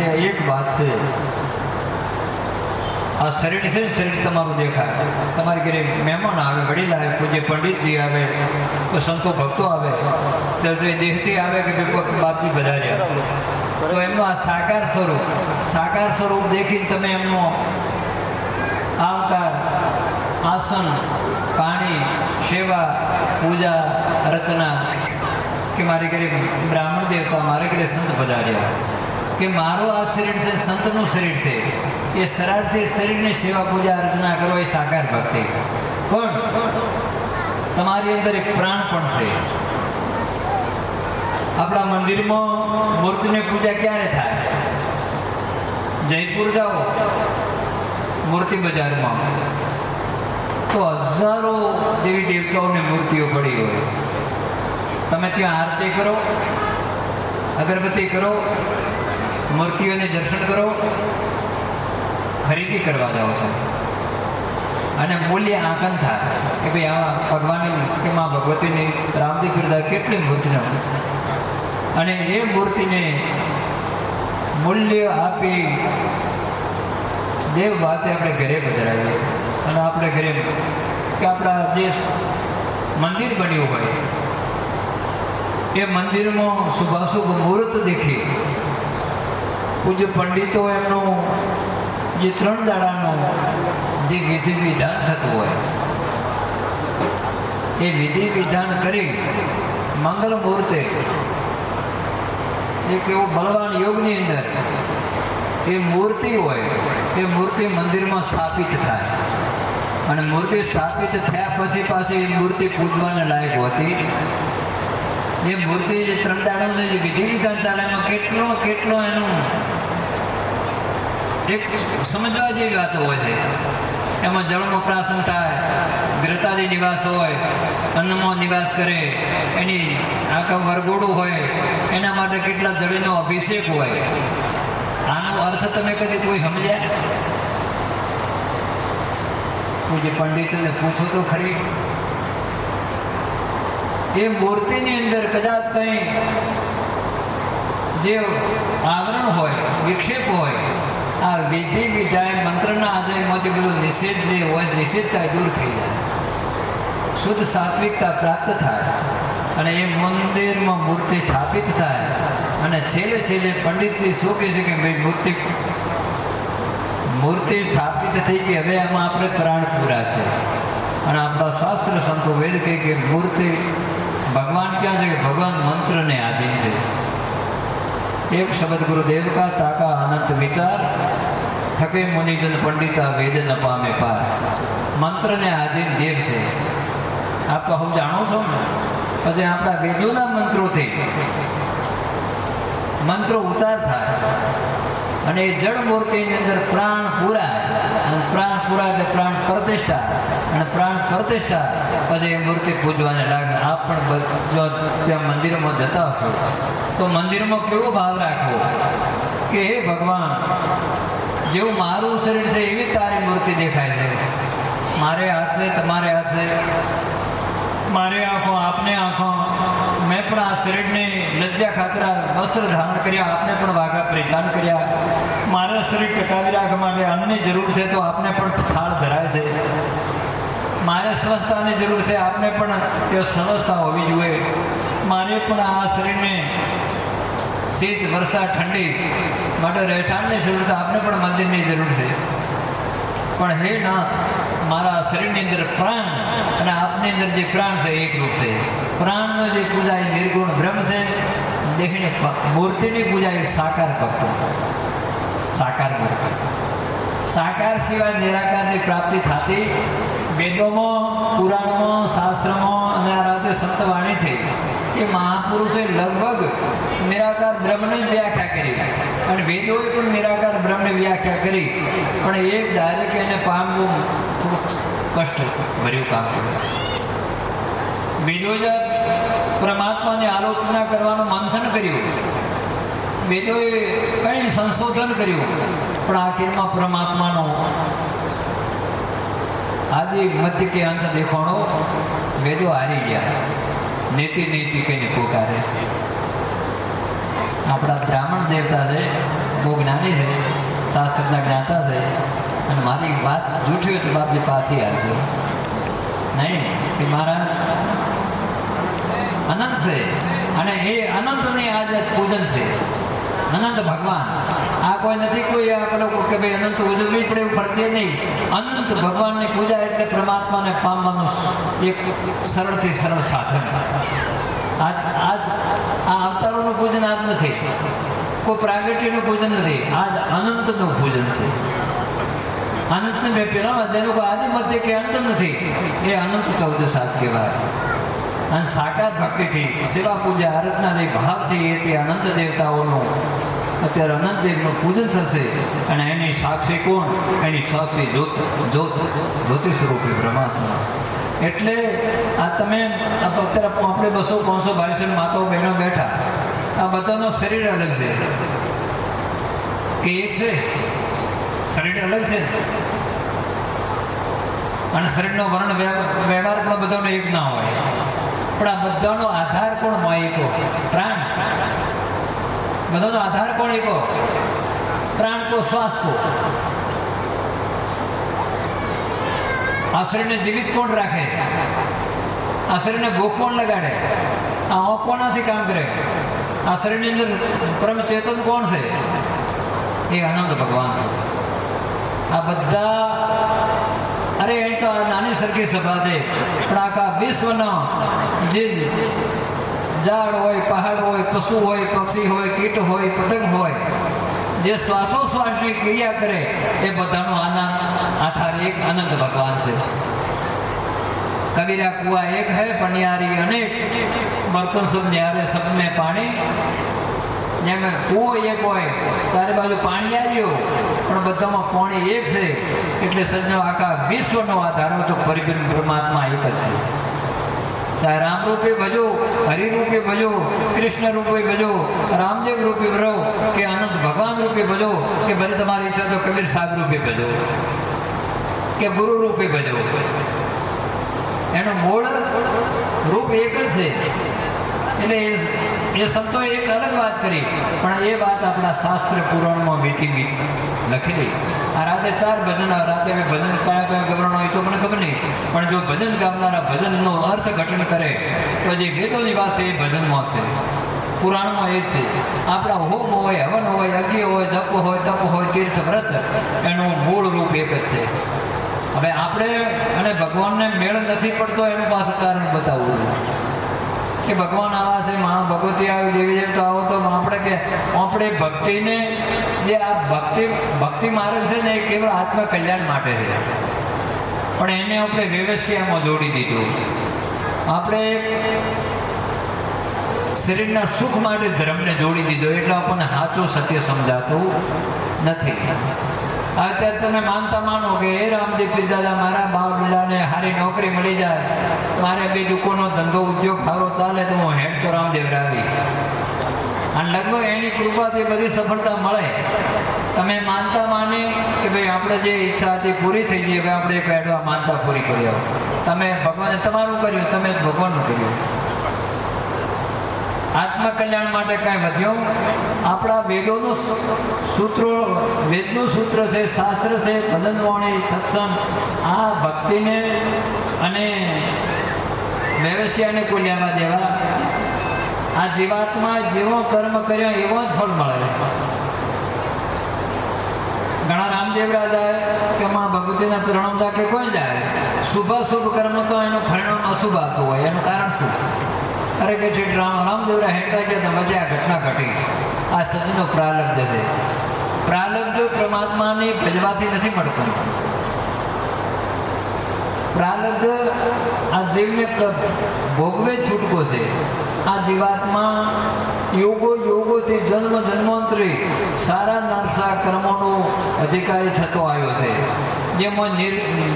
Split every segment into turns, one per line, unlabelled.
एक बात से आ शरीर से शरीर तमारू देखा तमारे घरे मेहमान आवे वडील आवे पूज्य पंडित जी आवे तो संतो भक्तो आवे तो देहती आवे कि बापजी बधार्या तो एमनो आ साकार स्वरूप देखी तमे एमनो आवकार आसन पाणी सेवा पूजा रचना कि मारे घरे ब्राह्मण देवता मारे घरे संत पधार्या कि मारो आ शरीर थे संतनु शरीर थे ये शरार थी शरीर ने सेवा पूजा अर्चना करो ये साकार भक्ति पण तमारी अंदर एक प्राणपण छे। अपना मंदिर में मूर्ति ने पूजा क्यारे थाय? जयपुर जाओ मूर्ति बाजार में तो हजारों देवी देवताओं ने मूर्तिओ पड़ी हो, तमे त्यां आरती करो, अगरबत्ती करो, मूर्तिओं ने दर्शन करो, खरीदी करवा जाओ छो अने मूल्य आंकन था कि भाई आ भगवान के माँ भगवती ने रामदेव पीरदास केटली मूर्ति अने ये मूर्ति ने मूल्य आपी देव बाते अपने घरे पधरावी अने अपने घरे कि अपना जे मंदिर बन्युं होय ये मंदिर में शुभाशुभ मुहूर्त देखी पूज्य पंडितो एमनो जे 3 दाडानो जे विधि विधान थतुं होय ए विधि विधान करी मंगल मुहूर्ते एक एवो बलवान योगनी अंदर ए मूर्ति होय ए मूर्ति मंदिर में स्थापित थाय अने मूर्ति स्थापित थया पछी पाછી ए मूर्ति पूजवाने लायक होती। ये मूर्ति 3 दाडानो जे विधि विधान चाले एमां કેટલો એનું एक समझवा जेवी वातो होय छे। एमां जळमां प्राशन थाय, घृतादी निवास होय, अन्नमा निवास करे, एनी आखा वरगोडું होय, एना माटे કેટલા જળનો અભિષેક होय। આનો અર્થ તમે કદી કોઈ સમજ્યા? પૂજ્ય પંડિતને પૂછો તો ખરી। ये मूर्तिनी अंदर कदाच कहीं जे आवरण होय विक्षेप होय आ विधि विधान मंत्रना आधारमांथी बधो निषेध जे होय निषेधता दूर थई जाय, शुद्ध सात्विकता प्राप्त थाय अने ए मंदिरमां मूर्ति स्थापित थाय अने छेल्ले छेल्ले पंडितजी शुं कहे छे के भाई मूर्ति स्थापित थई गई हवे आमां आपणे प्राण पूरा छे अने आपणा शास्त्र संतो वेद कहे के मूर्ति भगवान क्या है कि भगवान मंत्र ने आधीन है। एक शब्द गुरुदेव का ताका अनंत विचार थके मुनिजन पंडिता वेद न पामे पार। मंत्र ने आधीन देव से आपका हम जानो छो ने पछी आपણા વેદોના મંત્રોથી મંત્રો ઉચ્ચાર થાય અને એ જળ મૂર્તિની અંદર પ્રાણ પૂરા અને પ્રાણ પૂરા એટલે પ્રાણ પ્રતિષ્ઠા અને પ્રાણ પ્રતિષ્ઠા પછી એ મૂર્તિ પૂજવાને લાગે। આપ પણ જો ત્યાં મંદિરમાં જતા હશો તો મંદિરમાં કેવો ભાવ રાખવો કે હે ભગવાન જેવું મારું શરીર છે એવી તારી મૂર્તિ દેખાય છે, મારે હાથ છે તમારે હાથ છે, મારે આંખો આપને આંખો, मैं पण आ शरीर ने लज्जा खातरा वस्त्र धारण कर्या, आपने पण वाघा परिधान कर्या, मारा शरीर टकावी राखवा माटे अन्ननी जरूर है तो आपने पण थाळ धराय छे, मारे स्वस्थतानी जरूर है आपने पण ते स्वस्थता होवी जोईए, मारे पण आ शरीर ने शीत वर्षा ठंडी माटे રહેઠાણની जरूरत आपने पण मंदिरनी जरूर है। पण हे नाथ मारा शरीरनी अंदर प्राण અને આપની અંદર જે પ્રાણ છે એક રૂપ છે, प्राणनो जे पूजा ए निर्गुण ब्रह्म से देखने मूर्तिनी पूजा एक साकार भक्तो साकार मूर्ति साकार सिवाय निराकार की प्राप्ति थी। वेदों में पुराण में शास्त्र में आ राते संतवाणी थी ये महापुरुषे लगभग निराकार ब्रह्म ने व्याख्या करी और वेदोए पण निराकार ब्रह्म ने व्याख्या करी पण एक धारे के एने पामवुं थोड़ुं कष्ट भर्युं काम कर्युं। वेदोए परमात्मा ने आलोचना करवानुं मंथन कर्युं, वेदोए कई संशोधन कर्युं पण आखिरमां परमात्मानो आदि मध्य के अंत देखाणो वेदो हारी गया। नीति नीति के पुकारे આપણા બ્રાહ્મણ દેવતા છે, બહુ જ્ઞાની છે, શાસ્ત્રના જ્ઞાતા છે. અને મારી વાત જૂઠી હોય તો બાપજી પાછી આવજો. નહીં કે મારા અનંત છે અને એ અનંતની આજે પૂજન છે. અનંત ભગવાન આ કોઈ નથી કોઈ આપણે કે ભાઈ અનંત ઉજવવી પડે એવું ફરજે નહીં. અનંત ભગવાનની પૂજા એટલે પરમાત્માને પામવાનું એક સરળથી સરળ સાધન. આજ આ અવતારોનું પૂજન આજ નથી, કોઈ પ્રાગટ્યનું પૂજન નથી, આજ અનંતનું પૂજન છે. અનંતને પેલા જેનું કોઈ આદિ મધ્ય કે અંત નથી, એ અનંત 14 સાત કહેવાય. અને સાકાર ભક્તિથી સેવા પૂજા આરાધનાથી ભાવથી એ તે અનંત દેવતાઓનું અત્યારે અનંત દેવનું પૂજન થશે. અને એની સાક્ષી કોણ? એની સાક્ષી જ્યોતિ સ્વરૂપી પરમાત્મા. એટલે આ તમે અત્યારે આપણે 200 500 2200 માતાઓ બહેનો બેઠા, આ બધાનો શરીર અલગ છે કે એક છે? શરીર અલગ છે અને શરીરનો વર્ણ વ્યવહાર પણ બધાનો એક ના હોય. પણ આ બધાનો આધાર કોણ હોય? એકો પ્રાણ. બધાનો આધાર કોણ? એકો પ્રાણ કો શ્વાસ કો. આ શરીરને જીવિત કોણ રાખે? આ શરીરને ભૂખ કોણ લગાડે? આ આંખ કોનાથી કામ કરે? આ શરીરની અંદર પરમ ચેતન કોણ છે? એ અનંત ભગવાન છે. આ બધા અરે અહીં તો આ નાની સરખી સભા છે, પણ આખા વિશ્વના જે ઝાડ હોય, પહાડ હોય, પશુ હોય, પક્ષી હોય, કીટ હોય, પતંગ હોય, જે શ્વાસોશ્વાસની ક્રિયા કરે એ બધાનો આધાર એક અનંત ભગવાન છે. કબીરા કુआ એક है पनियारी अनेक बर्तन सब न्यारे सब में पानी. જેમ કૂવો એક હોય, ચારે બાજુ પાણી આવ્યું, પણ બધામાં પાણી એક છે. એટલે સજ્જનો આખા વિશ્વનો આધાર તો પરિપૂર્ણ પરમાત્મા એક જ છે. ચાહે રામ રૂપે ભજો, હરિ રૂપે ભજો, કૃષ્ણ રૂપે ભજો, રામદેવ રૂપે ભજો, કે અનંત ભગવાન રૂપે ભજો, કે ભલે તમારી ઈચ્છા તો કબીર સાહેબ રૂપે ભજો, કે ગુરુ રૂપે ભજો. એનું મૂળ રૂપ એક જ છે. એટલે એ સંતોએ એક અલગ વાત કરી, પણ એ વાત આપણા શાસ્ત્ર પુરાણમાં મીઠી લખેલી. આ રાતે 4 ભજન, રાતે ભજન કયા કયા ગવરણ હોય તો મને ખબર નહીં, પણ જો ભજન ગાવનારા ભજનનો અર્થ ઘટન કરે તો જે વેદોની વાત છે એ ભજનમાં છે, પુરાણમાં એ જ છે. આપણા હોમ હોય, હવન હોય, યજ્ઞ હોય, જપ હોય, તપ હોય, તીર્થ વ્રત, એનું મૂળ રૂપ એક જ છે. હવે આપણે અને ભગવાનને મેળ નથી પડતો એનું પાસે કારણ બતાવવું કે ભગવાન આવા છે, મા ભગવતી આવી, દેવી દેવતા આવો, તો આપણે ભક્તિને જે આ ભક્તિ માર્ગ છે ને એ કેવળ આત્મ કલ્યાણ માટે છે, પણ એને આપણે વ્યવસ્થામાં જોડી દીધું. આપણે શરીરના સુખ માટે ધર્મને જોડી દીધો, એટલે આપણને સાચું સત્ય સમજાતું નથી. અત્યારે તમે માનતા માનો કે હે રામદેવ પીર દાદા, મારા બાવલાને સારી નોકરી મળી જાય, મારે 2 દુકાનો ધંધો ઉદ્યોગ સારો ચાલે તો હું હેડ તો રામદેવ રાવી, અને લગભગ એની કૃપાથી બધી સફળતા મળે. તમે માનતા માની કે ભાઈ આપણે જે ઈચ્છા હતી પૂરી થઈ ગઈ, હવે આપણે એક હેડવા માનતા પૂરી કરી આવો. તમે ભગવાને તમારું કર્યું, તમે ભગવાનનું કર્યું. આત્મકલ્યાણ માટે કાંઈ વધ્યો? આપણા વેદોનું સૂત્રો, વેદનું સૂત્ર છે, શાસ્ત્ર છે, ભજન વાણી, સત્સંગ, આ ભક્તિને અને વ્યવસાયને કોઈ લેવા દેવા. આ જીવાત્મા જેવો કર્મ કર્યો એવો જ ફળ મળે. ઘણા રામદેવ રાજાએ કે માં ભગવતીના ચરણોમાં કે કોઈ જાય, શુભ કર્મ તો એનું પરિણામ અશુભ આવતું હોય. એનું કારણ શું? અરે કે છે રામદેવરા હેઠા ગયા તો મજા ઘટના ઘટી. આ સજનો પ્રારબ્ધ છે. પ્રારબ્ધ પરમાત્માની ભજવાથી નથી મળતું. પ્રારબ્ધ આ જીવને ભોગવે છૂટકો છે. આ જીવાત્મા યોગોથી જન્માંતરી સારા નારસા કર્મોનો અધિકારી થતો આવ્યો છે. જેમાં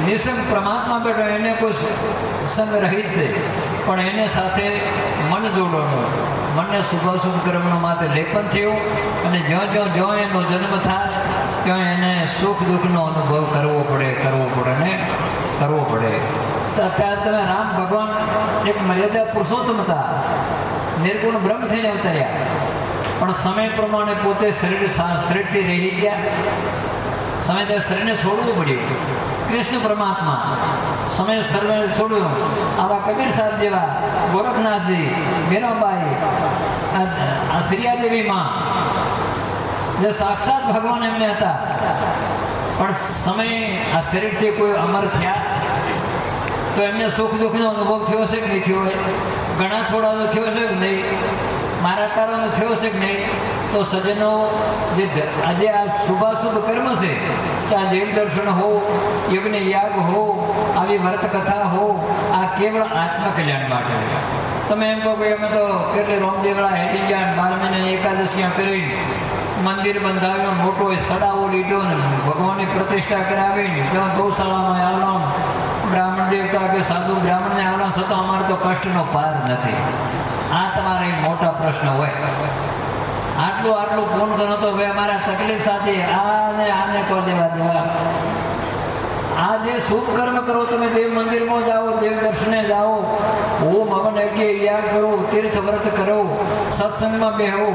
નિસંગ પરમાત્મા બેઠો એને કોઈ સંગ રહિત છે, પણ એને સાથે મન જોડવાનું, મનને શુભાશુભ કર્મનો માથે લેપન થયું, અને જ્યાં એનો જન્મ થાય ત્યાં એને સુખ દુઃખનો અનુભવ કરવો પડે તો અત્યારે તમે રામ ભગવાન એક મર્યાદા પુરુષોત્તમ હતા, નિર્ગુણ બ્રહ્મ થઈને અવતર્યા. પણ સમય પ્રમાણે પોતે શરીરથી રહી ગયા. સમય તે શરીરને છોડવું પડ્યું. કૃષ્ણ પરમાત્મા સમય સર્વે છોડ્યું. આવા કબીર સાહેબ જેવા, ગોરખનાથજી, મીરાબાઈ, આ શ્રીયાદેવી માં, જે સાક્ષાત ભગવાન એમને હતા, પણ સમય આ શરીરથી કોઈ અમર થયા તો એમને સુખ દુઃખનો અનુભવ થયો છે કે નહીં થયો હોય? ઘણા થોડાનો થયો છે કે નહીં? મારા તારાનો થયો છે કે નહીં? તો સજ્જનો, જે આજે આ શુભાશુભ કર્મ છે, ચાહે દેવ દર્શન હો, યજ્ઞ યાગ હો, આવી વ્રત કથા હો, આ કેવળ આત્મકલ્યાણ માટે. તમે એમ કહો કે અમે તો કેટલી રોમદેવડા હેડી ગયા, 12 મહિને એકાદશીਆਂ કરી, મંદિર બંધાવ્યું, મોટો સડાવો લીધો ને ભગવાનની પ્રતિષ્ઠા કરાવી, જેમાં ગૌશાળામાં આવવાનું, બ્રાહ્મણ દેવતા કે સાધુ બ્રાહ્મણને આવવાનું, છતાં અમારે તો કષ્ટનો પાર નથી. આ તમારે મોટા પ્રશ્ન હોય. આટલું પૂર્ણ કરો તો ભાઈ અમારા તકલીફ સાથે આને કરી દેવા. આ જે શુભ કર્મ કરો, તમે દેવ મંદિરમાં જાઓ, દેવ દર્શને જાઓ, ઓમ હવન યજ્ઞ યાગ કરો, તીર્થ વ્રત કરો, સત્સંગમાં બેહો,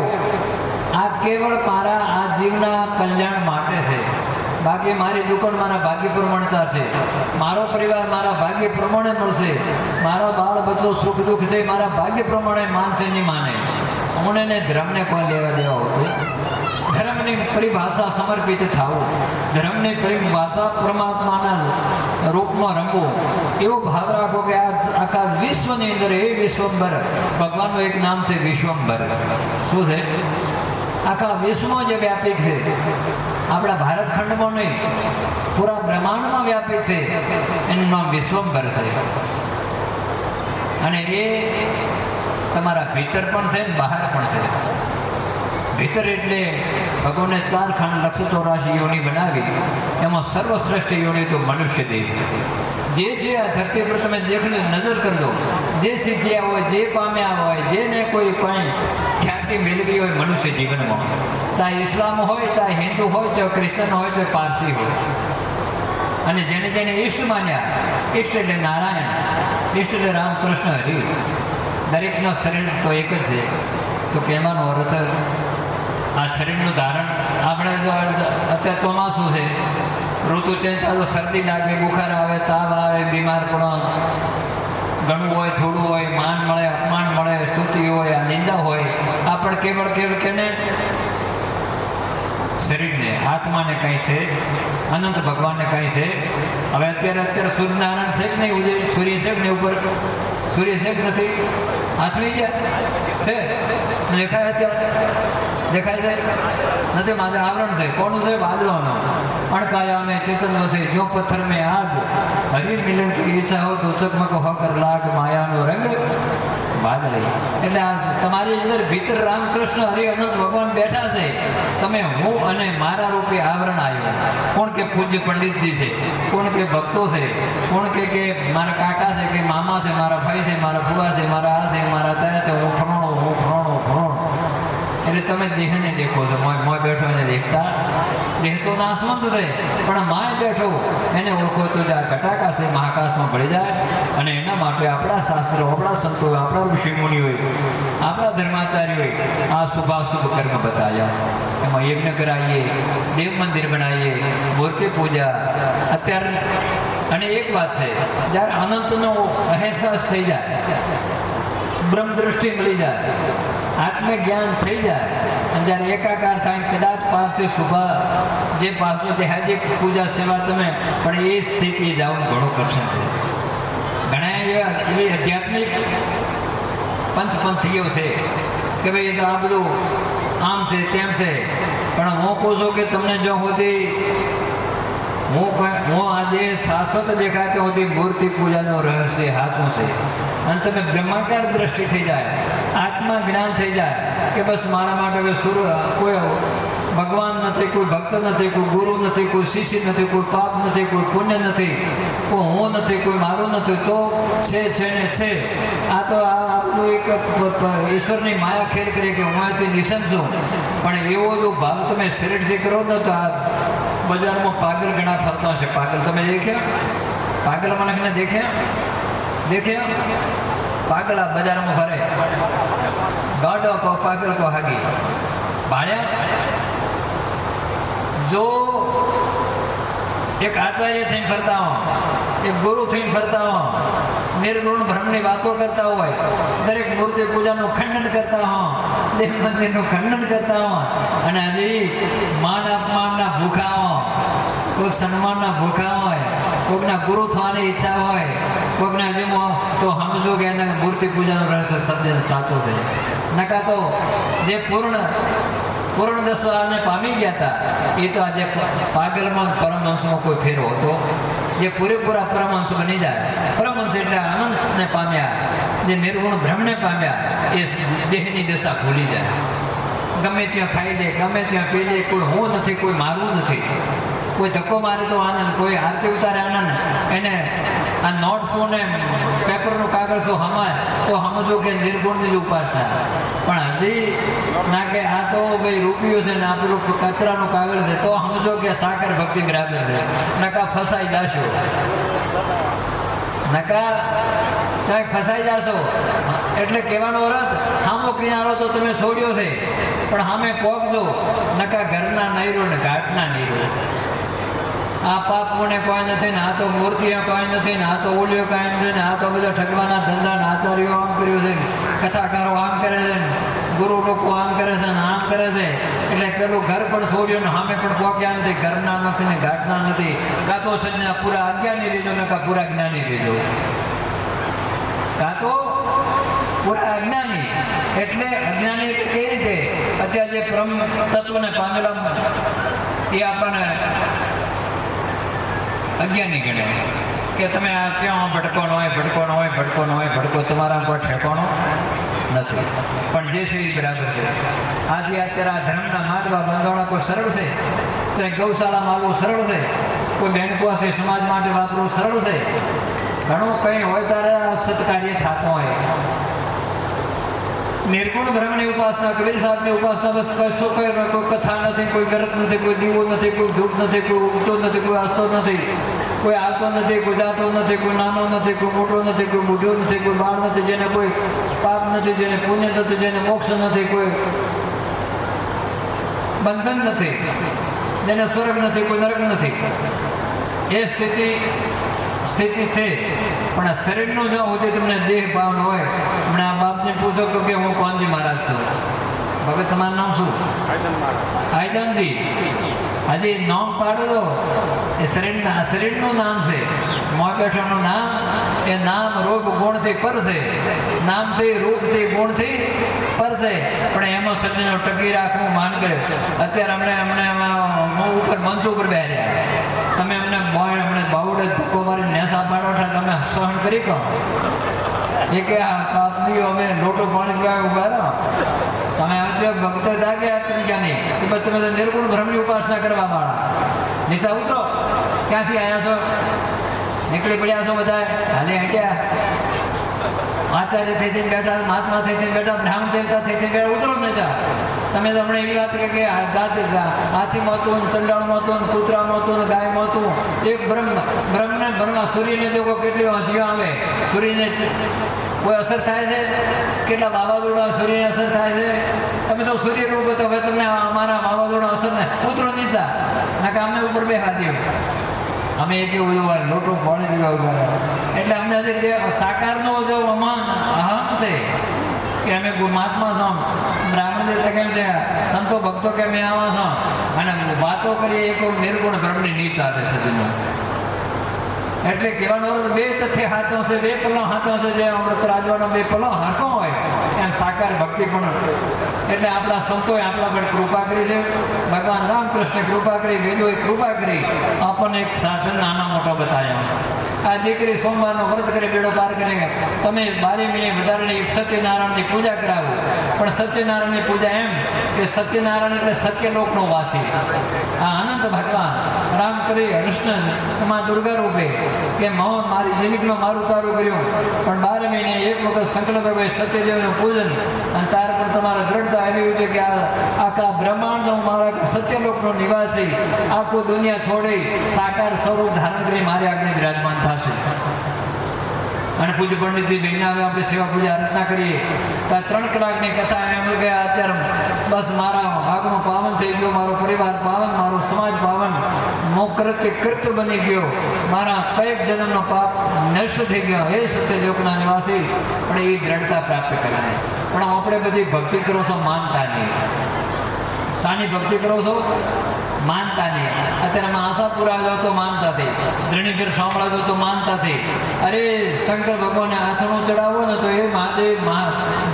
આ કેવળ મારા આ જીવના કલ્યાણ માટે છે. બાકી મારી દુકાન મારા ભાગ્ય પ્રમાણે ચાલશે, મારો પરિવાર મારા ભાગ્ય પ્રમાણે મળશે, મારા બાળ બચ્ચો સુખ દુઃખ છે મારા ભાગ્ય પ્રમાણે માનશે નહીં માને. મને ધર્મને કોઈ લેવા દેવા હોતું. ધર્મની પરિભાષા સમર્પિત થવું, ધર્મની પરિભાષા પરમાત્માના રૂપમાં રમવું, એવો ભાવ રાખો કે આ આખા વિશ્વની અંદર એ વિશ્વંભર, ભગવાનનું એક નામ છે વિશ્વંભર. શું છે? આખા વિશ્વમાં જે વ્યાપિક છે, આપણા ભારત ખંડમાં નહીં, પૂરા બ્રહ્માંડમાં વ્યાપિક છે, એનું નામ વિશ્વંભર છે. અને એ તમારા ભીતર પણ છે ને બહાર પણ છે. ભીતર એટલે ભગવાને 4 ખંડ લક્ષ 84 યોનિ બનાવી, એમાં સર્વશ્રેષ્ઠ યોનિ તો મનુષ્ય દેહ. જે આ ધરતી પર તમે નજર કરજો, જે સિદ્ધિયા હોય, જે પામ્યા હોય, જેને કોઈ ખ્યાતિ મેળવી હોય મનુષ્ય જીવનમાં, ચાહે ઇસ્લામ હોય, ચાહે હિન્દુ હોય, ચાહે ક્રિશ્ચન હોય, ચાહે પારસી હોય, અને જેને ઈષ્ટ માન્યા, ઈષ્ટ એટલે નારાયણ, ઈષ્ટ એટલે રામકૃષ્ણ હરિ, દરેકનો શરીર તો એક જ છે. તો કહેવાનો અર્થ, આ શરીરનું ધારણ આપણે જો અત્યારે ચોમાસું છે, ઋતુ ચેન્જ થાય તો શરદી લાગે, બુખાર આવે, તાવ આવે, બીમાર પડો, ઘણું હોય થોડું હોય, માન મળે, અપમાન મળે, સ્તુતિ હોય, આ નિંદા હોય, આ પણ કેવળ કેને શરીરને, આત્માને કંઈ છે, અનંત ભગવાનને કંઈ છે. હવે અત્યારે સૂર્યનારાયણ છે કે નહીં? ઉદય સૂર્ય છે કે નહીં? ઉપર સૂર્ય છે કે નથી? આથમી છે? દેખાય અત્યારે? દેખાય છે? નથી. માત્ર આવરણ છે. કોનું છે? વાદળોનો. અણકાયા में चेतन वसे जो पत्थर में आग, हरी मिलन की ઈચ્છા हो तो चकमक होकर लाग मायानो रंग વાદળી. એટલે આ તમારી અંદર ભીતર રામકૃષ્ણ હરિ અનંત ભગવાન બેઠા છે. તમે હું અને મારા રૂપે આવરણ આવ્યો. કોણ કે પૂજ્ય પંડિતજી છે, કોણ કે ભક્તો છે, કોણ કે મારા કાકા છે, કે મામા છે, મારા ભાઈ છે, મારા ફુવા છે, મારા આ છે, મારા ત્યાં છે, હું ફ્રોણો. એટલે તમે દેહને દેખો છો. મોય બેઠો એને દેખતા, દેહ તો નાશવંત થાય, પણ માય બેઠો એને ઓળખો તો જ આ ઘટાકાશે મહાકાશમાં ભળી જાય. અને એના માટે આપણા શાસ્ત્રો, આપણા સંતો, આપણા ઋષિમુનિઓએ, આપણા ધર્માચાર્યોએ આ શુભાશુભ કર્મ બતાવ્યા. એમાં યજ્ઞ કરાવીએ, દેવ મંદિર બનાવીએ, મૂર્તિ પૂજા. અત્યારે અને એક વાત છે, જ્યારે અનંતનો અહેસાસ થઈ જાય, બ્રહ્મ દ્રષ્ટિ મળી જાય, આત્મ જ્ઞાન થઈ જાય, અને જ્યારે એકાકાર થાય, કદાચ પાસથી શુભા જે પાસો દેહાદિક પૂજા સેવા તમે પણ એ સ્થિતિ જાઓ ઘણું કરશે. ઘણા એવી આધ્યાત્મિક પંથીઓ છે કે ભાઈ તો આ બધું આમ છે તેમ છે, પણ હું કહું છું કે તમને જો સુધી હું આજે શાશ્વત દેખાય તો સુધી મૂર્તિ પૂજાનું રહસ્ય સાચું છે. અને તમે બ્રહ્માકાર દ્રષ્ટિ થઈ જાય, આત્મા જ્ઞાન થઈ જાય કે બસ મારા માટે હવે કોઈ ભગવાન નથી, કોઈ ભક્ત નથી, કોઈ ગુરુ નથી, કોઈ શિષ્ય નથી, કોઈ પાપ નથી, કોઈ પુણ્ય નથી, કોઈ હું નથી, કોઈ મારું નથી, તો છે ને છે. આ તો આ બધું એક ઈશ્વરની માયા ખેર કરી કે હું અહીંથી નિસંત છું. પણ એવો જો ભાવ તમે શરીરથી કરો ને તો આ બજારમાં પાગલ ઘણા ફરતા હશે. પાગલ તમે દેખ્યા? પાગલ મને દેખ્યા? પાગલ આ બજારમાં ફરે, ગાડો કો પાગલ કો હાગી ભાળ્યા જો એક આચાર્ય થઈને ફરતા હો, એક ગુરુ થઈને ફરતા હો, નિર્ગુણ બ્રહ્મની વાતો કરતા હોય, દરેક મૂર્તિ પૂજાનું ખંડન કરતા હો, દેવ મંદિરનું ખંડન કરતા હો, અને હજી માન અપમાનના ભૂખા હો, કોઈક સન્માનના ભૂખા હોય, કોઈકના ગુરુ થવાની ઈચ્છા હોય, કોઈકના હજી તો સમજો કે એને મૂર્તિ પૂજાનો રહસ્ય શબ્દ સાચો છે. નકા તો જે પૂર્ણ દશાને પામી ગયા હતા એ તો આજે પાગલમાં પરમહંસમાં કોઈ ફેરો હતો. જે પૂરેપૂરા પરમહંસ બની જાય, પરમહંસ એટલે અનંતને પામ્યા, જે નિર્ગુણ બ્રહ્મને પામ્યા, એ દેહની દશા ભૂલી જાય. ગમે ત્યાં ખાઈ લે, ગમે ત્યાં પી લે, કોઈ હું નથી, કોઈ મારું નથી, કોઈ ધક્કો મારે તો આનંદ, કોઈ આરતી ઉતારે આનંદ. એને આ નોટ્સો ને પેપરનું કાગળ શું હમાય તો સમજો કે નિર્ગુણની જ ઉપાસના. પણ હજી ના કે આ તો ભાઈ રૂપિયો છે ને આ પેલું કચરાનું કાગળ છે તો સમજો કે સાકર ભક્તિ બરાબર છે. નકા ફસાઈ જાશો, નકા ચાહે ફસાઈ જાશો. એટલે કહેવાનો અર્થ હામો કિનારો તો તમે છોડ્યો છે પણ સામે પોગજો, નકા ઘરના નૈરો ને ઘાટના નૈરો. આ પાપ પુણે કોઈ નથી ને આ તો મૂર્તિઓ કોઈ નથી ને આ તો ઓલિયો કાંઈ નથી ને આ તો બધા ઠગવાના ધંધા ને આચાર્યો આમ કર્યું છે, કથાકારો આમ કરે છે, ગુરુ લોકો આમ કરે છે ને આમ કરે છે. એટલે પેલું ઘર પણ છોડ્યું ને સામે પણ પોક્યા નથી, ઘરના નથી ને ઘાટના નથી. કાં તો સજ્ઞા પૂરા અજ્ઞાની રીજો ને કાં પૂરા જ્ઞાની રીજો, કાં તો પૂરા અજ્ઞાની. એટલે અજ્ઞાની એટલે કઈ રીતે અત્યારે જે બ્રહ્મ તત્વને પામેલા એ આપણને અજ્ઞાની ગણે કે તમે આ ત્યાં ભટકોનો હોય, ભટકોનો હોય, ભટકોનો હોય, ભટકો તમારા પર ઠેકોણો નથી. પણ જે છે એ બરાબર છે. આજે અત્યારે આ ધર્મના માંડવા બંધાવણા કોઈ સરળ છે, ચાહે ગૌશાળા માલવું સરળ છે, કોઈ બેંક પાસે સમાજ માટે વાપરવું સરળ છે. ઘણું કંઈ હોય ત્યારે સત્કાર્ય થતો હોય. નિર્ગુણ બ્રહ્મની ઉપાસના, કબીર સાહેબની ઉપાસના બસ કશો કોઈ કથા નથી, કોઈ વ્રત નથી, કોઈ દીવો નથી, કોઈ ધૂપ નથી, કોઈ ઉગતો નથી, કોઈ આસ્તો નથી, કોઈ આવતો નથી, કોઈ જાતો નથી, કોઈ નાનો નથી, કોઈ મોટો નથી, કોઈ બુઢો નથી, કોઈ બાળ નથી, જેને કોઈ પાપ નથી, જેને પુણ્ય નથી, જેને મોક્ષ નથી, કોઈ બંધન નથી, જેને સ્વર્ગ નથી, કોઈ નરક નથી. એ સ્થિતિ છે. પણ આ શરીરનું જો હોય તમને દેહ ભાવ હોય. હમણાં આ બાપને પૂછો કે હું કોનજી મહારાજ છું. ભગત તમારું નામ શું? આયદનજી. હજી નામ પાડો તો એ શરીરનું નામ છે. મોં બેઠાનું નામ, એ નામ રૂપ ગુણથી પર છે. નામથી રૂપથી ગુણથી પર છે. પણ એમાં સજ્જનો ટકી રાખવું માન કરે. અત્યારે અમને ઉપર મંચ ઉપર બેહ્યા, તમે અમને બાવડે ધક્કો મારી નેસા પાડો છો, તમે સહન કરી કહો એ કે આ પાપની અમે લોટો પાણી પીવા ઉભા રહો. તમે આજે ભક્ત જાગ્યા ત્રિકાની કે પછી તમે નિર્ગુણ બ્રહ્મની ઉપાસના કરવા વાળા નીચા ઉતરો. ક્યાંથી આવ્યા છો? નીકળી પડ્યા છો બધા? હાલે હટ્યા આચાર્ય થઈ બેઠા, મહાત્મા થઈ બેઠા, બ્રાહ્મણ દેવતા થઈ બેઠા, ઉતરો નીચા. તમે તો હમણાં એવી વાત કે હાથીમાં હતું, ચંડાળમાં હતું, કૂતરામાં હતું, ગાયમાં હતું. એક બ્રહ્મને ભરવા સૂર્યને દેવો કેટલી હજીઓ આવે, સૂર્યને કોઈ અસર થાય છે? કેટલા વાવાઝોડા સૂર્યને અસર થાય છે? તમે તો સૂર્ય રૂપ તો હવે તમને અમારા વાવાઝોડા અસર ને ઉતરો નીચા, ના કે અમને ઉપર બેહા દે. અમે એક એવું લોટો પાણી પીવા ઉભા. એટલે અમને હજી સાકારનો જો અહમ છે કે અમે મહાત્મા છો, બ્રાહ્મણ દેવતા કેમ છે, સંતો ભક્તો કે અમે આવા છો, અને વાતો કરીએ એક નિર્ગુણ બ્રહ્મની નીચ આવે છે. એટલે કહેવાનો બે તથ્ય હાથો છે, બે પલ્લો હાથો છે. જે અમૃત રાજવાનો બે પલ્લો હાથો હોય એમ સાકાર ભક્તિ પણ. એટલે આપણા સંતોએ આપણા પર કૃપા કરી છે. ભગવાન રામકૃષ્ણે કૃપા કરી, વેદોએ કૃપા કરી, આપણને એક સાધન નાના મોટા બતાવ્યા. આ દીકરી સોમવારનો વ્રત કરે, બેડો પાર કરે, તમે 12 મહિને વધારેની એક સત્યનારાયણની પૂજા કરાવો. પણ સત્યનારાયણની પૂજા એમ કે સત્યનારાયણ એટલે સત્યલોકનો વાસી. આ અનંત ભગવાન રામ કરી કૃષ્ણ મા દુર્ગા રૂપે કે મારી જિંદગીમાં મારું તારું કર્યું. પણ 12 મહિને એક વખત સંકલ્પ હોય સત્યદેવનું પૂજન, અને તાર પર તમારા દ્રઢતા આવી છે કે આખા બ્રહ્માંડનો મારા સત્યલોકનો નિવાસી આખું દુનિયા છોડી સાકાર સ્વરૂપ ધારણ કરી મારી આગળ વિરાજમાન થશે. અને પૂજ્ય પંડિતજી જઈને આવે, આપણે સેવા પૂજા અર્ચના કરીએ તો 3 કલાકની કથા એમ કે અત્યારે બસ મારા આગનું પાવન થઈ ગયો, મારો પરિવાર પાવન, મારો સમાજ પાવન, કૃત્ય બની ગયો, મારા કયેક જન્મનો પાપ નષ્ટ થઈ ગયો, હે સત્યલોકના નિવાસી. પણ એ દ્રઢતા પ્રાપ્ત કરાય. પણ આપણે બધી ભક્તિ કરો છો માનતા નહીં. શાની ભક્તિ કરો છો? માનતા નહીં. અત્યારે અમે આશાપુરા જાઓ તો માનતા થઈ, ધ્રણીધર શામળા જાઓ તો માનતા થઈ. અરે શંકર ભગવાનને આથણું ચડાવો ને તો એ મહાદેવ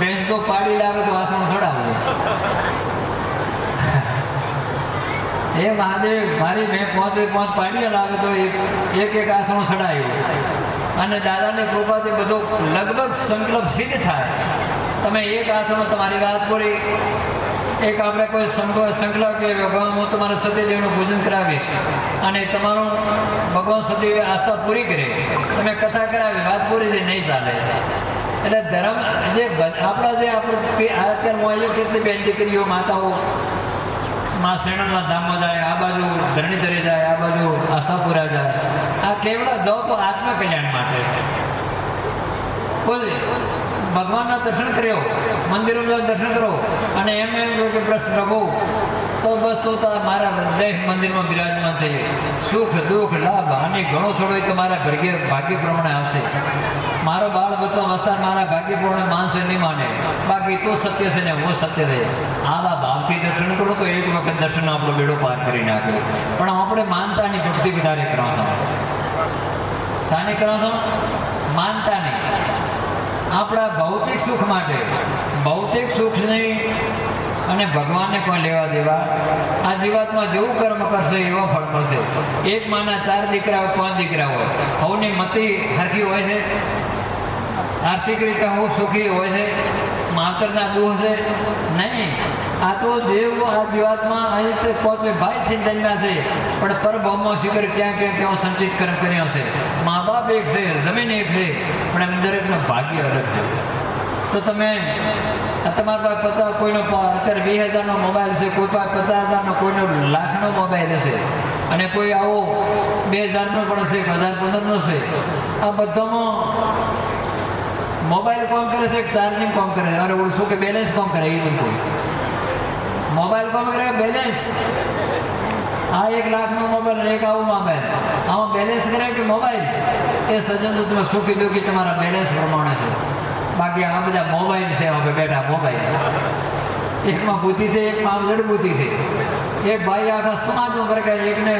ભેંસ તો પાડી લાવે તો આથણું ચડાવો. એ મહાદેવ મારી મેં 5 પાડીએ લાવે તો એક આથણું ચડાવ્યું. અને દાદાની કૃપાથી બધો લગભગ સંકલ્પ સિદ્ધ થાય. તમે એક આથણું તમારી વાત પૂરી, એક આપણે કોઈ સંકલ્પ કે ભગવાન હું તમારા સતીદેવનું પૂજન કરાવીશ અને તમારું ભગવાન સતીદેવ આસ્થા પૂરી કરે, તમે કથા કરાવી, વાત પૂરી છે, નહીં ચાલે. એટલે ધર્મ જે આપણા જે આપણે અત્યારે હું આવ્યો કેટલી બેન દીકરીઓ માતાઓ માં શેણના ધામમાં જાય, આ બાજુ ધરણીધરે જાય, આ બાજુ આશાપુરા જાય. આ કેવડા જાઓ તો આત્મા કલ્યાણ માટે. કોઈ ભગવાનના દર્શન કર્યો, મંદિરોમાં દર્શન કરો અને એમ કે પ્રભુ તો બસ તો મારા હૃદય મંદિરમાં બિરાજમાન થઈ, સુખ દુઃખ લાભ હાનિ ઘણો થોડો તો મારા ભાગ્ય પ્રમાણે આવશે. મારો બાળ બચ્ચો વસ્તાર મારા ભાગ્ય પ્રમાણે માનશે નહીં માને, બાકી તો સત્ય છે ને હું સત્ય છે. આવા ભાવથી દર્શન કરો તો એક વખત દર્શન આપણો બેડો પાર કરી નાખે. પણ આપણે માનતાની ભક્તિ વધારે કરાવશો. શાની કરાવશો? માનતાની. આપણા ભૌતિક સુખ માટે, ભૌતિક સુખ નહીં અને ભગવાનને કોઈ લેવા દેવા. આ જીવાતમાં જેવું કર્મ કરશે એવો ફળ મળશે. એક માના 4 દીકરા હોય, 5 દીકરા હોય, સૌની મતી સરખી હોય છે? આર્થિક રીતે હું સુખી હોય છે? માતરના દુઃખ છે? નહીં. આ તો જેવું આ જીવાતમાં અહીં પહોંચે ભાઈથી જન્મ્યા છે, પણ પરભૌમો શિખર ક્યાં સંચિત કર્મ કર્યો છે. મા બાપ એક છે, જમીન એક છે, પણ એમ દરેકનું ભાગ્ય અલગ છે. તો તમે તમારા પાસે 50 કોઈનો અત્યારે 20,000નો મોબાઈલ છે, કોઈ પાસે 50,000નો, કોઈનો લાખનો મોબાઈલ હશે, અને કોઈ આવો 2,000નો પણ હશે, 1,015નો છે. આ બધામાં મોબાઈલ કોમ કરે છે, ચાર્જિંગ કોમ કરે છે. અરે ઓલું શું કે બેલેન્સ કોમ કરે? એ નહીં. મોબાઈલ કોમ કરે બેલેન્સ. આ 1 લાખનો મોબાઈલ, એક આવો મોબાઈલ, આમાં બેલેન્સ કરે કે મોબાઈલ? એ સજ્જન તો તમે સુખી દુઃખી તમારા બેલેન્સ પ્રમાણે છે. બાકી આ બધા મોબાઈલ છે, હવે બેઠા મોબાઈલ. એકમાં બુદ્ધિ છે, એકમાં જડબુદ્ધિ છે. એક ભાઈ આખા સમાજમાં કરે કે એકને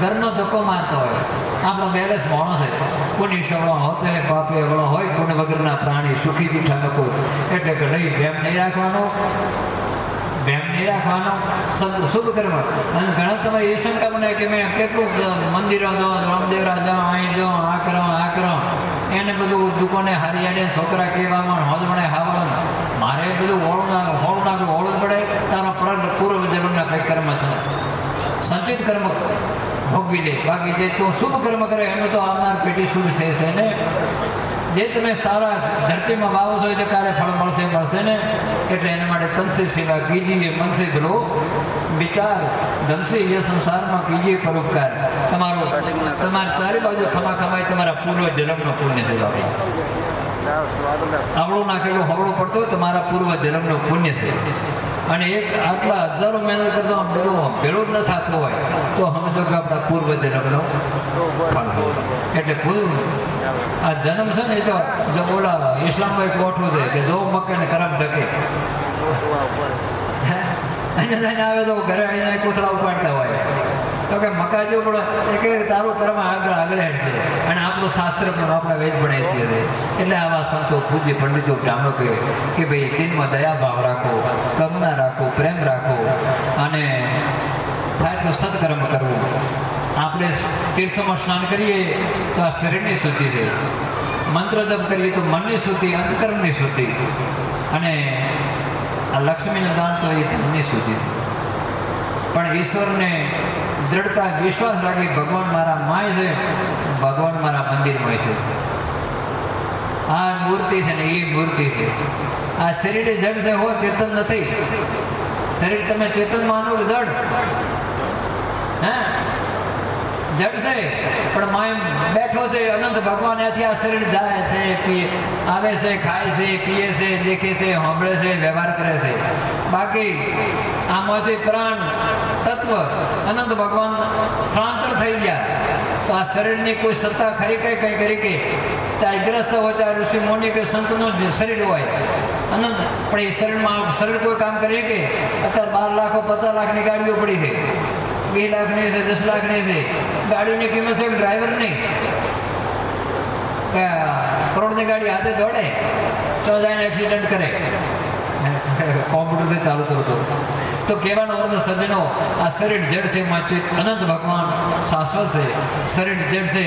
ઘરનો ધક્કો મારતો હોય. આપણો બેલેન્સ મોણો છે. કોની સવળો હોતે પાપે વળો હોય, કોને વગરના પ્રાણી સુખી દીઠા નકો. એટલે કે નહીં, ભેમ નહીં રાખવાનો, ભેમ નહીં રાખવાનો, શુભ કર્મ. અને ઘણા તમારે એ શંકા બને કે મેં કેટલું મંદિરો જાઓ, રામદેવરા જાઓ, અહીં જાઓ, આ કરો એને બધું દુકાને હારી છોકરા કહેવામાં હોજવણે હાવણ મારે બધું હોળું પડે. તારો પૂર્વ જન્મના કંઈક કર્મ છે, સંચિત કર્મ ભોગવી લે. બાકી જે તું શુભ કર્મ કરે એનું તો આવનાર પેઢી શુભ છે ને. જે તમે સારા ધરતીમાં વાવો છો એટલે ક્યારે ફળ મળશે ને. એટલે એના માટે તનસે સેવા કીજીએ, મનસે ભલો વિચાર, ધનસે એ સંસારમાં કીજીએ પરોપકાર. તમારી ચારે બાજુ ખમાઈ તમારા પૂર્વ જન્મનો પુણ્ય છે. આવડું નાખેલું હવળું પડતો તમારા પૂર્વ જન્મનો પુણ્ય છે. અને એક આટલા હજારો મહેનત કરતો ભેળું જ ન થતું હોય તો સમજો કે આપણા પૂર્વ જન્મનો ફળ છે. એટલે પૂર્વ આ જન્મ છે ને, એ તો જો ઓલા ઇસ્લામમાં એક ગોઠવું છે કે જો મકે ને કરમ ધકે. અહીંયા જઈને આવે તો ઘરે આવીને કૂતરા ઉપાડતા હોય તો કે મકાજો પણ એક તારું કર્મ આગળ હેઠશે. અને આપણું શાસ્ત્ર પણ આપણા વેદ ભણે છીએ. એટલે આવા સંતો, પૂજ્ય પંડિતો, બ્રાહ્મણો કહે કે ભાઈ દિલમાં દયા ભાવ રાખો, કરુણા રાખો, પ્રેમ રાખો, અને થાય તો સત્કર્મ કરવું. આપણે તીર્થોમાં સ્નાન કરીએ તો આ શરીરની શુદ્ધિ છે, મંત્ર જપ કરીએ તો મનની શુદ્ધિ, અંતકરણની શુદ્ધિ, અને આ લક્ષ્મીનું દાન તો એ ધનની શુદ્ધિ છે. પણ ઈશ્વરને દ્રઢતા વિશ્વાસ રાખી ભગવાન મારા માય છે, ભગવાન મારા મંદિરમાં છે. આ મૂર્તિ છે ને એ મૂર્તિ છે. આ શરીર જડ છે, હો ચેતન નથી. શરીર તમે ચેતન માનો જડ. હે જડ છે પણ માય બેઠો છે અનંત ભગવાન ત્યાંથી આ શરીર જાય છે, પીએ, આવે છે, ખાય છે, પીએ છે, દેખે છે, સાંભળે છે, વ્યવહાર કરે છે. બાકી આમાંથી પ્રાણ તત્વ અનંત ભગવાન સ્થળાંતર થઈ ગયા તો આ શરીરની કોઈ સત્તા ખરી કઈ કરી કે ચાહે ગ્રસ્ત હોય, ચાહે ઋષિ મુનિ કે સંતનું જ શરીર હોય અનંત, પણ એ શરીર કોઈ કામ કરીએ કે અત્યારે 12 લાખ 50 લાખની ગાડીઓ પડી છે, 2 લાખની છે, 10 લાખની છે. ગાડીની કિંમત છે ડ્રાઈવરની, કરોડની ગાડી હાથે દોડે તો જાય એક્સિડન્ટ કરે, કોમ્પ્યુટરથી ચાલુ કરતો. તો કહેવાનો અર્થ સજ્જનો, આ શરીર જડ છે, અનંત ભગવાન શાશ્વત છે. શરીર જડ છે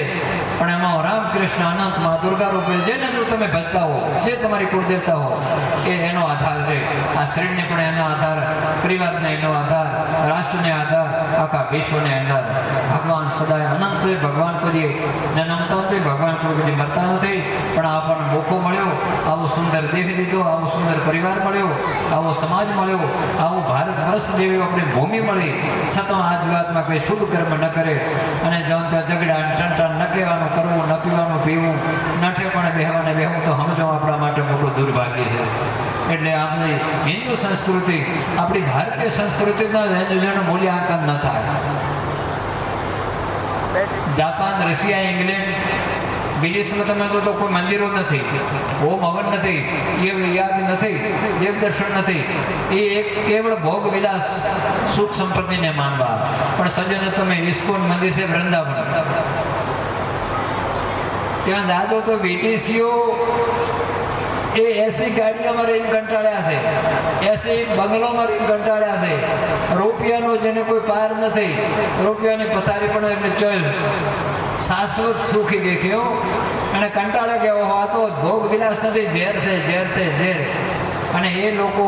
પણ એમાં રામકૃષ્ણ અનંત માં દુર્ગા રૂપે જેને જો તમે ભજતા હો, જે તમારી કુળદેવતા હો, એ એનો આધાર છે. આ શરીરને પણ એનો આધાર, પરિવારને એનો આધાર, રાષ્ટ્રને આધાર, આખા વિશ્વને આધાર. ભગવાન સદાય અનંત છે. ભગવાન કોઈ જન્મતા નથી, ભગવાન કોઈ બધી મરતા નથી, પણ આપણને મોકો મળ્યો, આવો સુંદર દેહ લીધો, આવો સુંદર પરિવાર મળ્યો, આવો સમાજ મળ્યો, આવું ભારત વર્ષ જેવી આપણી ભૂમિ મળી, છતાં આ જીવાતમાં કંઈ શુભ કર્મ ન કરે અને જણ ત્યાં ઝઘડા ટંટણ ન કહેવાનું, કરવું, ન પીવાનું, પીવું, ન ઠેકાણે બેહવાને બેહવું, તો સમજો આપણા માટે મોટું દુર્ભાગ્ય છે. એટલે આપણી હિન્દુ સંસ્કૃતિ, આપણી ભારતીય સંસ્કૃતિના હિન્દુજનનું મૂલ્યાંકન ન થાય. જાપાન, રશિયા, ઇંગ્લેન્ડ, વિદેશમાં તમે જો તો કોઈ મંદિરો નથી, હોમ હવન નથી, યાદ નથી, દેવદર્શન નથી. એ એક કેવળ ભોગ વિલાસ, સુખ સંપત્તિને માનવા. પણ સજ્જનો તમે ઇસ્કોન મંદિર છે વૃંદાવન, ત્યાં જાજો તો વિદેશીઓ એ એસી ગાડીઓમાં રહીને કંટાળ્યા છે, એસી બંગલોમાં રહીને કંટાળ્યા છે. રૂપિયાનો જેને કોઈ પાર નથી, રૂપિયાની પથારી પણ એમને ચોલ શાશ્વત સુખી દેખ્યો અને કંટાળે કે આ તો ભોગ વિલાસ નથી, ઝેર છે, ઝેર છે, ઝેર. અને એ લોકો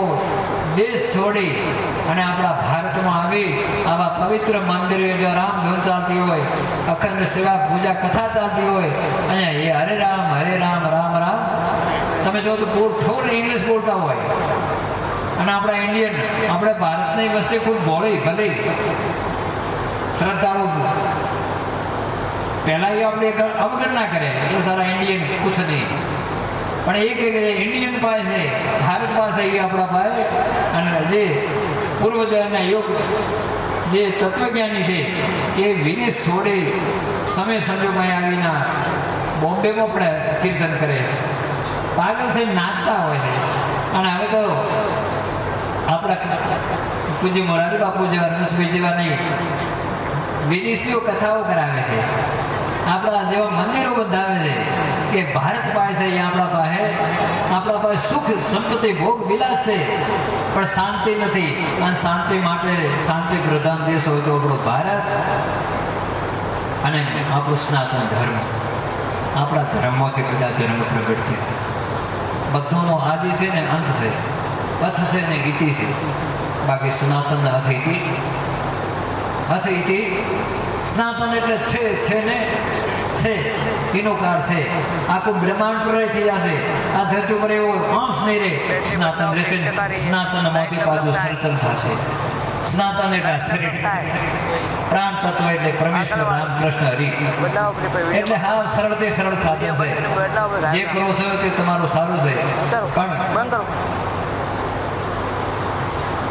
દેશ છોડી અને આપણા ભારતમાં આવી આવા પવિત્ર મંદિરો, જો રામધૂન ચાલતી હોય, અખંડ સેવા પૂજા કથા ચાલતી હોય, અહીંયા એ હરે રામ, રામ રામ. તમે જો તો ફૂલ ઇંગ્લિશ બોલતા હોય. અને આપણા ઇન્ડિયન, આપણે ભારતની વસ્તી ખૂબ ભોળી ભલી શ્રદ્ધાળુ, પહેલા એ આપણે અવગણના કરે એ સારા ઇન્ડિયન કુછ નહીં, પણ એ કે ઇન્ડિયન પાસે, ભારત પાસે એ આપણા પાસે. અને જે પૂર્વજોના યોગ, જે તત્વજ્ઞાની છે એ વિદેશ છોડી સમય સંજોગમાં આવીને બોમ્બેમાં પણ કીર્તન કરે, પાગલ થઈને નાચતા હોય છે. અને હવે તો આપણા પૂજ્ય મોરારી બાપુ જેવા, રમેશભાઈ જેવા નહીં, વિદેશીઓ કથાઓ કરાવે છે, આપણા જેવા મંદિરો બંધાવે છે કે ભારત પાસે આપણા પાસે સુખ સંપત્તિ ભોગ વિલાસ છે, પણ શાંતિ નથી. અને શાંતિ માટે શાંતિ પ્રધાન દેશ હોય તો આપણો ભારત અને આપણું સનાતન ધર્મ. આપણા ધર્મમાંથી બધા ધર્મ પ્રગટ છે. બધોનો આદિ છે ને અંત છે, અથ છે ને ઇતિ છે. બાકી સનાતન અથ ઇતિ, અથ ઇતિ. સનાતન એટલે છે ને છે, એનો કાળ છે. આખું બ્રહ્માંડ પ્રલય થઈ જશે, આ ધરતી પર એવો અંશ નહીં રહે. સનાતન રહેશે, સનાતનમાંથી પાછું સર્જન થશે. સનાતન એટલે શરીર, પ્રાણ તત્વ એટલે પરમેશ્વર રામકૃષ્ણ હરિ. એટલે હા સરળથી સરળ સાધન છે. જે કરો છો તે તમારું સારું છે, પણ